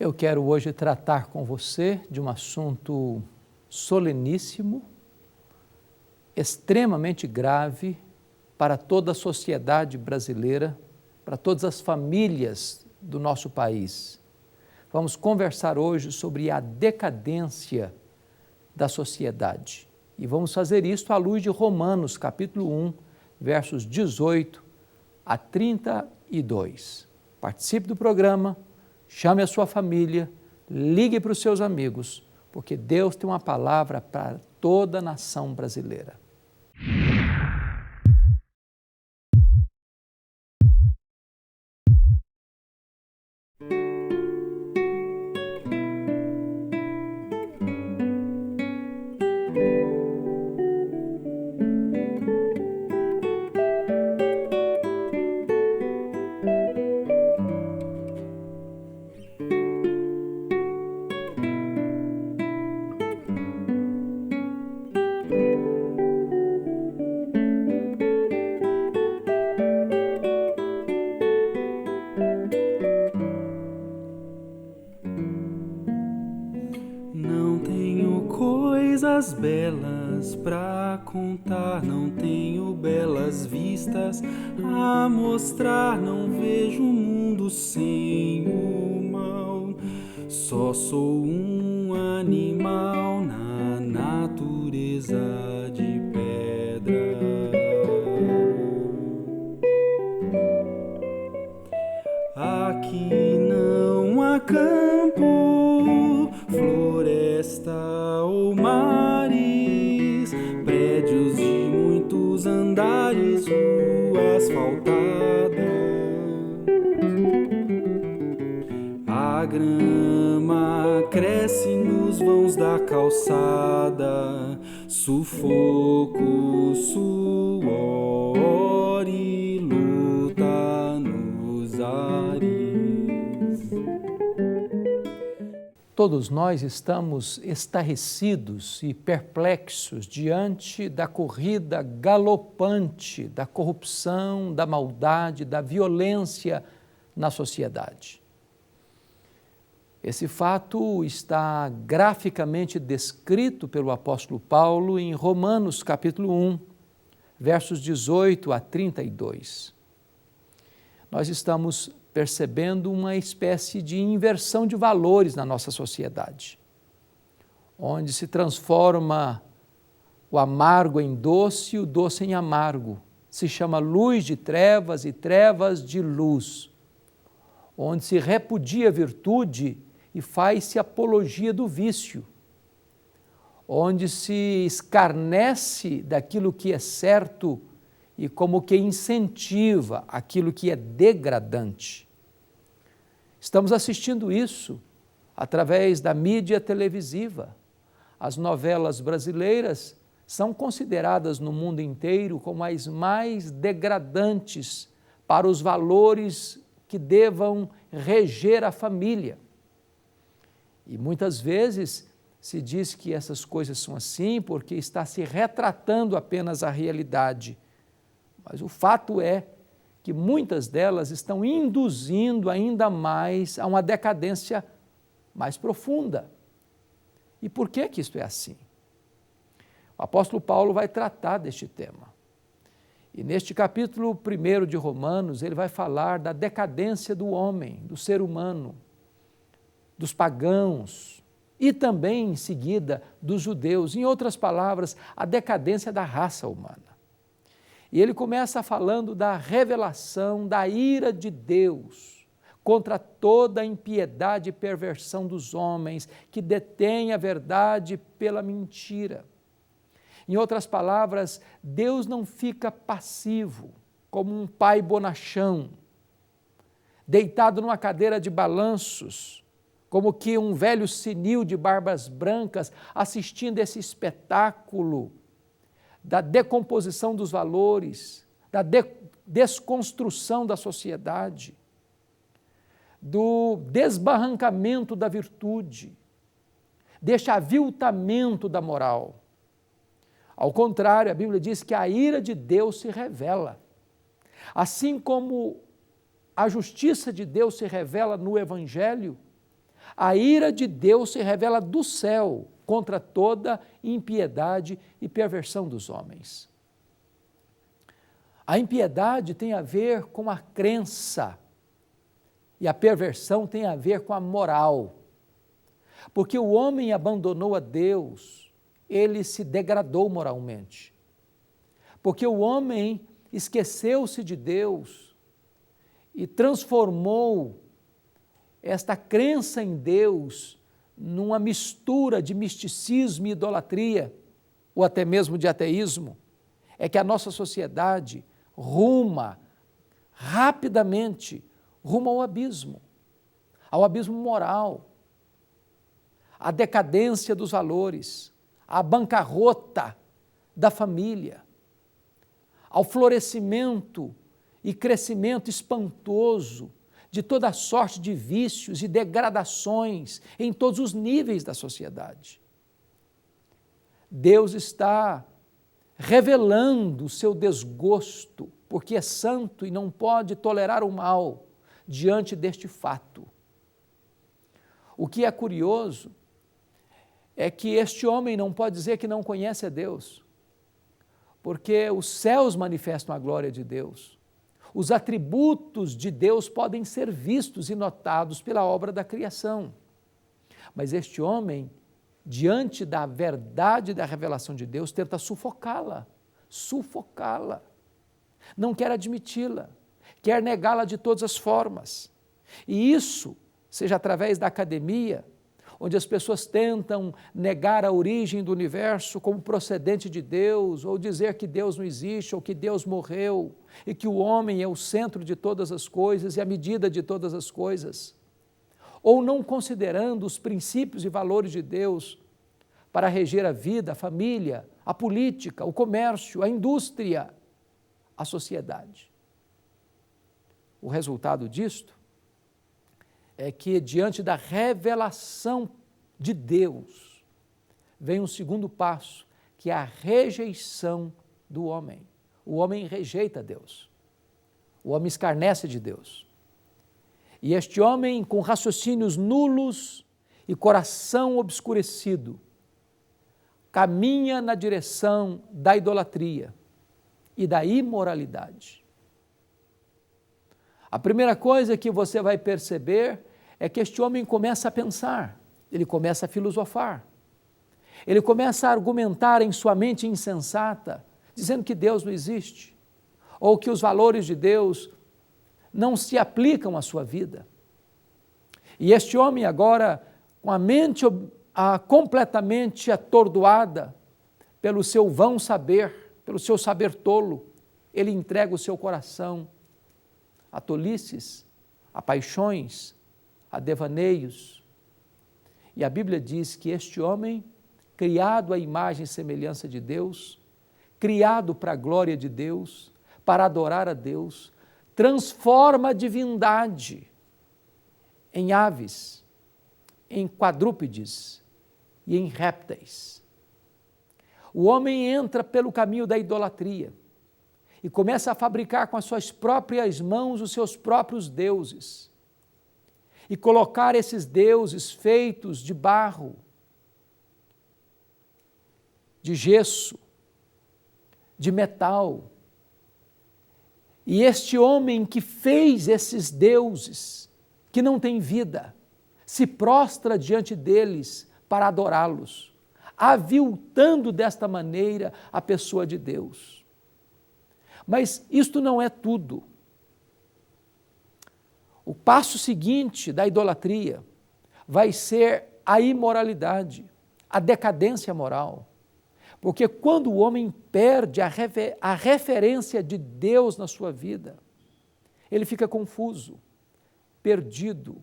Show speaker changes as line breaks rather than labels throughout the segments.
Eu quero hoje tratar com você de um assunto soleníssimo, extremamente grave para toda a sociedade brasileira, para todas as famílias do nosso país. Vamos conversar hoje sobre a decadência da sociedade. E vamos fazer isso à luz de Romanos, capítulo 1, versos 18 a 32. Participe do programa, chame a sua família, ligue para os seus amigos, porque Deus tem uma palavra para toda a nação brasileira.
Coisas belas pra contar, não tenho belas vistas a mostrar, não vejo o mundo sem o mal, só sou um animal na natureza de pedra. Aqui não há campo, floresta ou mares, prédios de muitos andares, rua asfaltada. A grama cresce nos vãos da calçada, sufoco, suor e luta nos ares.
Todos nós estamos estarrecidos e perplexos diante da corrida galopante da corrupção, da maldade, da violência na sociedade. Esse fato está graficamente descrito pelo apóstolo Paulo em Romanos capítulo 1, versos 18 a 32. Nós estamos percebendo uma espécie de inversão de valores na nossa sociedade, onde se transforma o amargo em doce e o doce em amargo, se chama luz de trevas e trevas de luz, onde se repudia a virtude e faz-se apologia do vício, onde se escarnece daquilo que é certo e como que incentiva aquilo que é degradante. Estamos assistindo isso através da mídia televisiva. As novelas brasileiras são consideradas no mundo inteiro como as mais degradantes para os valores que devam reger a família. E muitas vezes se diz que essas coisas são assim porque está se retratando apenas a realidade. Mas o fato é que muitas delas estão induzindo ainda mais a uma decadência mais profunda. E por que isto é assim? O apóstolo Paulo vai tratar deste tema. E neste capítulo 1 de Romanos, ele vai falar da decadência do homem, do ser humano, dos pagãos e também, em seguida, dos judeus. Em outras palavras, a decadência da raça humana. E ele começa falando da revelação da ira de Deus contra toda a impiedade e perversão dos homens que detêm a verdade pela mentira. Em outras palavras, Deus não fica passivo, como um pai bonachão, deitado numa cadeira de balanços, como que um velho senil de barbas brancas assistindo esse espetáculo da decomposição dos valores, da desconstrução da sociedade, do desbarrancamento da virtude, deste aviltamento da moral. Ao contrário, a Bíblia diz que a ira de Deus se revela. Assim como a justiça de Deus se revela no Evangelho, A ira de Deus se revela do céu contra toda impiedade e perversão dos homens. A impiedade tem a ver com a crença e a perversão tem a ver com a moral. Porque o homem abandonou a Deus, ele se degradou moralmente. Porque o homem esqueceu-se de Deus e transformou esta crença em Deus numa mistura de misticismo e idolatria, ou até mesmo de ateísmo. É que a nossa sociedade ruma rapidamente rumo ao abismo moral, à decadência dos valores, à bancarrota da família, ao florescimento e crescimento espantoso de toda sorte de vícios e degradações em todos os níveis da sociedade. Deus está revelando o seu desgosto, porque é santo e não pode tolerar o mal diante deste fato. O que é curioso é que este homem não pode dizer que não conhece a Deus, porque os céus manifestam a glória de Deus. Os atributos de Deus podem ser vistos e notados pela obra da criação. Mas este homem, diante da verdade da revelação de Deus, tenta sufocá-la. Não quer admiti-la, quer negá-la de todas as formas. E isso, seja através da academia, onde as pessoas tentam negar a origem do universo como procedente de Deus, ou dizer que Deus não existe, ou que Deus morreu, e que o homem é o centro de todas as coisas e a medida de todas as coisas, ou não considerando os princípios e valores de Deus para reger a vida, a família, a política, o comércio, a indústria, a sociedade. O resultado disto é que, diante da revelação de Deus, vem um segundo passo, que é a rejeição do homem. O homem rejeita Deus. O homem escarnece de Deus. E este homem, com raciocínios nulos e coração obscurecido, caminha na direção da idolatria e da imoralidade. A primeira coisa que você vai perceber é que este homem começa a pensar, ele começa a filosofar, ele começa a argumentar em sua mente insensata, dizendo que Deus não existe, ou que os valores de Deus não se aplicam à sua vida. E este homem agora, com a mente completamente atordoada pelo seu vão saber, pelo seu saber tolo, ele entrega o seu coração a tolices, a paixões, a devaneios. E a Bíblia diz que este homem, criado à imagem e semelhança de Deus, criado para a glória de Deus, para adorar a Deus, transforma a divindade em aves, em quadrúpedes e em répteis. O homem entra pelo caminho da idolatria e começa a fabricar com as suas próprias mãos os seus próprios deuses e colocar esses deuses feitos de barro, de gesso, de metal. E este homem que fez esses deuses, que não tem vida, se prostra diante deles para adorá-los, aviltando desta maneira a pessoa de Deus. Mas isto não é tudo. O passo seguinte da idolatria vai ser a imoralidade, a decadência moral. Porque quando o homem perde a referência de Deus na sua vida, ele fica confuso, perdido,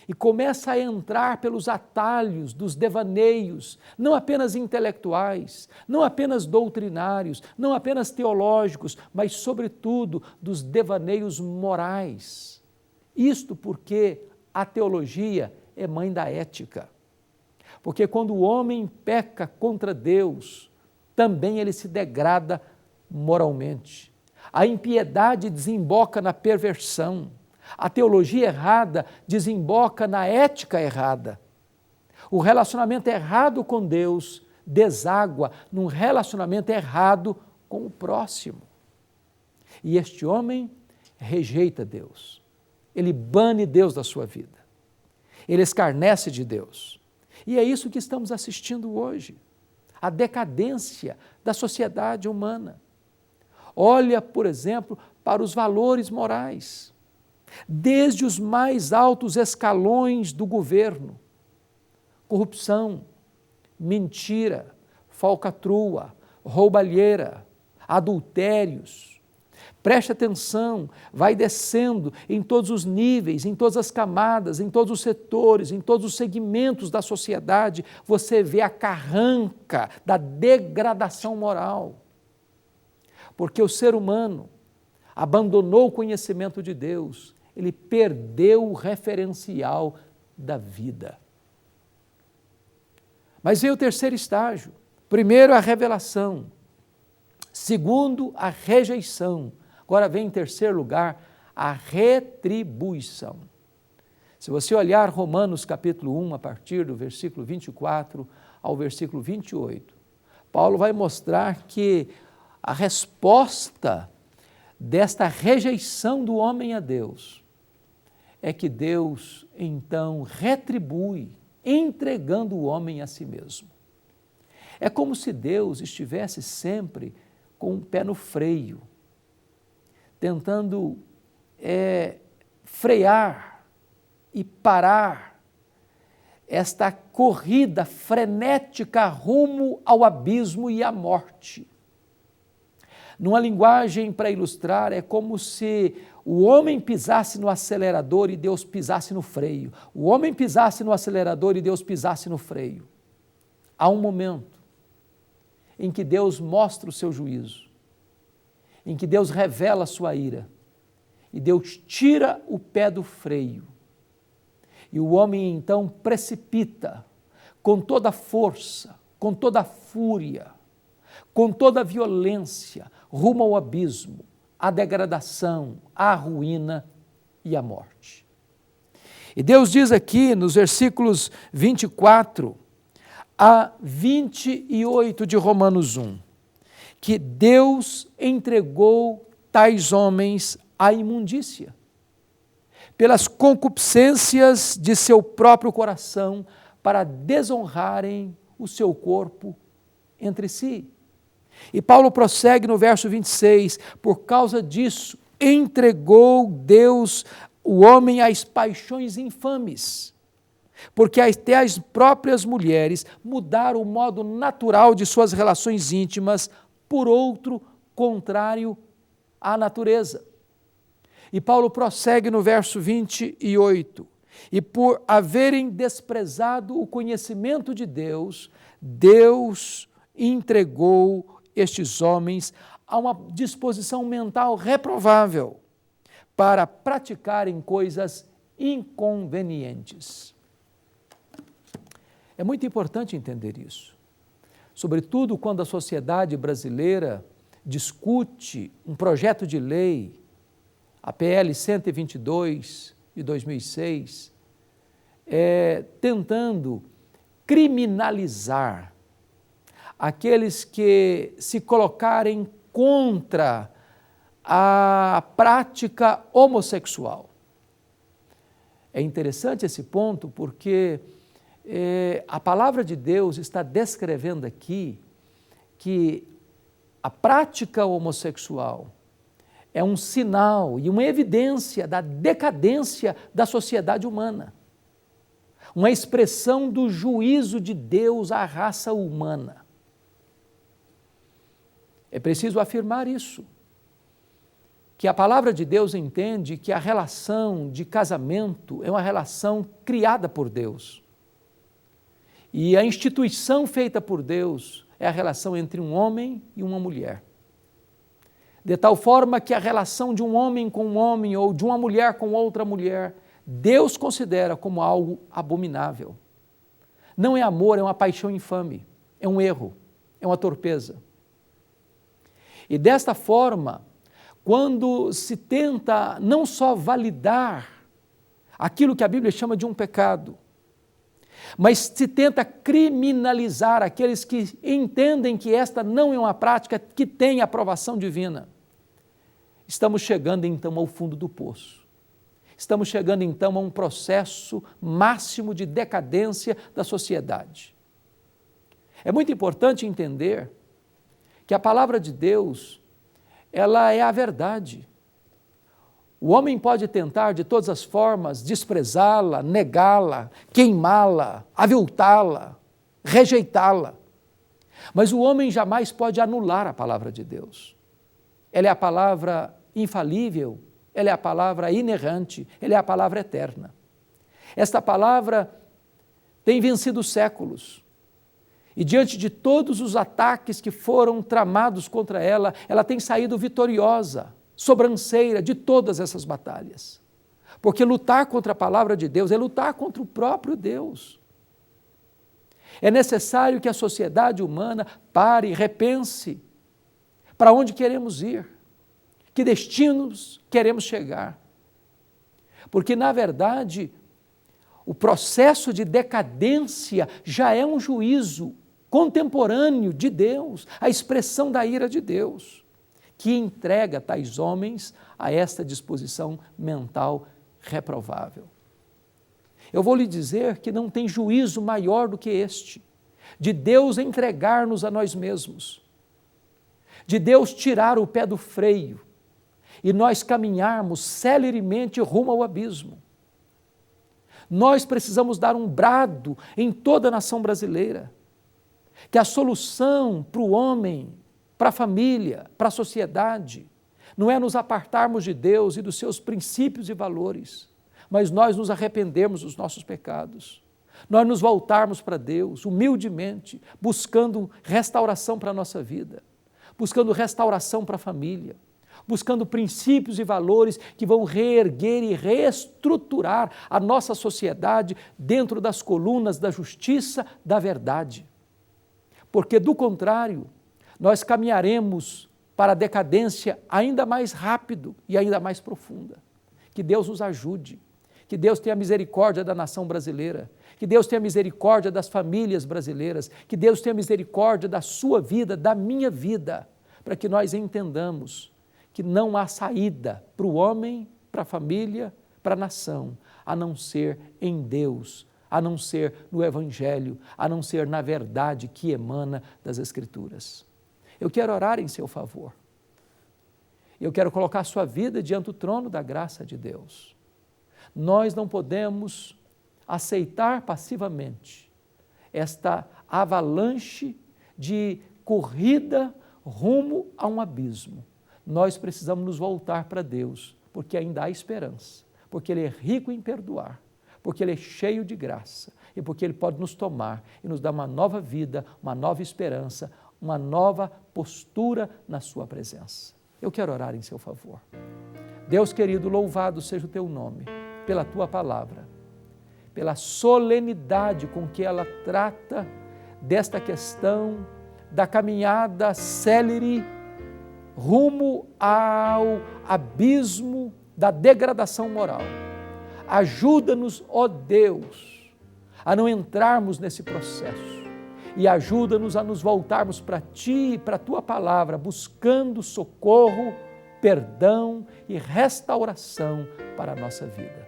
e começa a entrar pelos atalhos dos devaneios, não apenas intelectuais, não apenas doutrinários, não apenas teológicos, mas, sobretudo, dos devaneios morais. Isto porque a teologia é mãe da ética. Porque quando o homem peca contra Deus, também ele se degrada moralmente. A impiedade desemboca na perversão. A teologia errada desemboca na ética errada. O relacionamento errado com Deus deságua num relacionamento errado com o próximo. E este homem rejeita Deus. Ele bane Deus da sua vida. Ele escarnece de Deus. E é isso que estamos assistindo hoje. A decadência da sociedade humana. Olha, por exemplo, para os valores morais. Desde os mais altos escalões do governo. Corrupção, mentira, falcatrua, roubalheira, adultérios. Preste atenção, vai descendo em todos os níveis, em todas as camadas, em todos os setores, em todos os segmentos da sociedade, você vê a carranca da degradação moral. Porque o ser humano abandonou o conhecimento de Deus, ele perdeu o referencial da vida. Mas veio o terceiro estágio. Primeiro, a revelação. Segundo, a rejeição. Agora vem em terceiro lugar, a retribuição. Se você olhar Romanos capítulo 1, a partir do versículo 24 ao versículo 28, Paulo vai mostrar que a resposta desta rejeição do homem a Deus é que Deus, então, retribui, entregando o homem a si mesmo. É como se Deus estivesse sempre com o pé no freio, tentando frear e parar esta corrida frenética rumo ao abismo e à morte. Numa linguagem para ilustrar, é como se o homem pisasse no acelerador e Deus pisasse no freio. O homem pisasse no acelerador e Deus pisasse no freio. Há um momento em que Deus mostra o seu juízo, em que Deus revela a sua ira, e Deus tira o pé do freio. E o homem então precipita com toda a força, com toda a fúria, com toda a violência, rumo ao abismo, à degradação, à ruína e à morte. E Deus diz aqui nos versículos 24 a 28 de Romanos 1, que Deus entregou tais homens à imundícia, pelas concupiscências de seu próprio coração, para desonrarem o seu corpo entre si. E Paulo prossegue no verso 26, por causa disso, entregou Deus o homem às paixões infames, porque até as próprias mulheres mudaram o modo natural de suas relações íntimas por outro contrário à natureza. E Paulo prossegue no verso 28, e por haverem desprezado o conhecimento de Deus, Deus entregou estes homens a uma disposição mental reprovável para praticarem coisas inconvenientes. É muito importante entender isso, sobretudo quando a sociedade brasileira discute um projeto de lei, a PL 122 de 2006, tentando criminalizar aqueles que se colocarem contra a prática homossexual. É interessante esse ponto porque a palavra de Deus está descrevendo aqui que a prática homossexual é um sinal e uma evidência da decadência da sociedade humana, uma expressão do juízo de Deus à raça humana. É preciso afirmar isso, que a palavra de Deus entende que a relação de casamento é uma relação criada por Deus. E a instituição feita por Deus é a relação entre um homem e uma mulher. De tal forma que a relação de um homem com um homem ou de uma mulher com outra mulher, Deus considera como algo abominável. Não é amor, é uma paixão infame, é um erro, é uma torpeza. E desta forma, quando se tenta não só validar aquilo que a Bíblia chama de um pecado, mas se tenta criminalizar aqueles que entendem que esta não é uma prática que tem aprovação divina. Estamos chegando então ao fundo do poço. Estamos chegando então a um processo máximo de decadência da sociedade. É muito importante entender que a palavra de Deus, ela é a verdade. O homem pode tentar de todas as formas desprezá-la, negá-la, queimá-la, aviltá-la, rejeitá-la. Mas o homem jamais pode anular a palavra de Deus. Ela é a palavra infalível, ela é a palavra inerrante, ela é a palavra eterna. Esta palavra tem vencido séculos. E diante de todos os ataques que foram tramados contra ela, ela tem saído vitoriosa, sobranceira de todas essas batalhas. Porque lutar contra a palavra de Deus é lutar contra o próprio Deus. É necessário que a sociedade humana pare e repense para onde queremos ir, que destinos queremos chegar. Porque, na verdade, o processo de decadência já é um juízo contemporâneo de Deus, a expressão da ira de Deus, que entrega tais homens a esta disposição mental reprovável. Eu vou lhe dizer que não tem juízo maior do que este, de Deus entregar-nos a nós mesmos, de Deus tirar o pé do freio e nós caminharmos celeremente rumo ao abismo. Nós precisamos dar um brado em toda a nação brasileira, que a solução para o homem, para a família, para a sociedade, não é nos apartarmos de Deus e dos seus princípios e valores, mas nós nos arrependermos dos nossos pecados, nós nos voltarmos para Deus humildemente, buscando restauração para a nossa vida, buscando restauração para a família, buscando princípios e valores que vão reerguer e reestruturar a nossa sociedade dentro das colunas da justiça, da verdade. Porque, do contrário, nós caminharemos para a decadência ainda mais rápido e ainda mais profunda. Que Deus nos ajude, que Deus tenha misericórdia da nação brasileira, que Deus tenha misericórdia das famílias brasileiras, que Deus tenha misericórdia da sua vida, da minha vida, para que nós entendamos que não há saída para o homem, para a família, para a nação, a não ser em Deus, a não ser no Evangelho, a não ser na verdade que emana das Escrituras. Eu quero orar em seu favor. Eu quero colocar a sua vida diante do trono da graça de Deus. Nós não podemos aceitar passivamente esta avalanche de corrida rumo a um abismo. Nós precisamos nos voltar para Deus, porque ainda há esperança, porque Ele é rico em perdoar, porque Ele é cheio de graça e porque Ele pode nos tomar e nos dar uma nova vida, uma nova esperança, uma nova postura na sua presença. Eu quero orar em seu favor. Deus querido, louvado seja o teu nome, pela tua palavra, pela solenidade com que ela trata desta questão da caminhada célere rumo ao abismo da degradação moral. Ajuda-nos, ó Deus, a não entrarmos nesse processo e ajuda-nos a nos voltarmos para Ti e para a Tua palavra, buscando socorro, perdão e restauração para a nossa vida.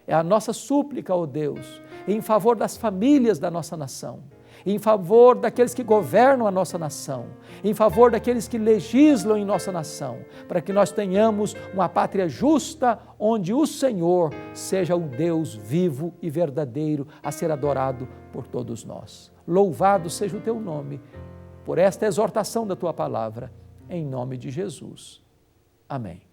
É a nossa súplica, ó Deus, em favor das famílias da nossa nação, em favor daqueles que governam a nossa nação, em favor daqueles que legislam em nossa nação, para que nós tenhamos uma pátria justa, onde o Senhor seja o Deus vivo e verdadeiro a ser adorado por todos nós. Louvado seja o teu nome, por esta exortação da tua palavra, em nome de Jesus. Amém.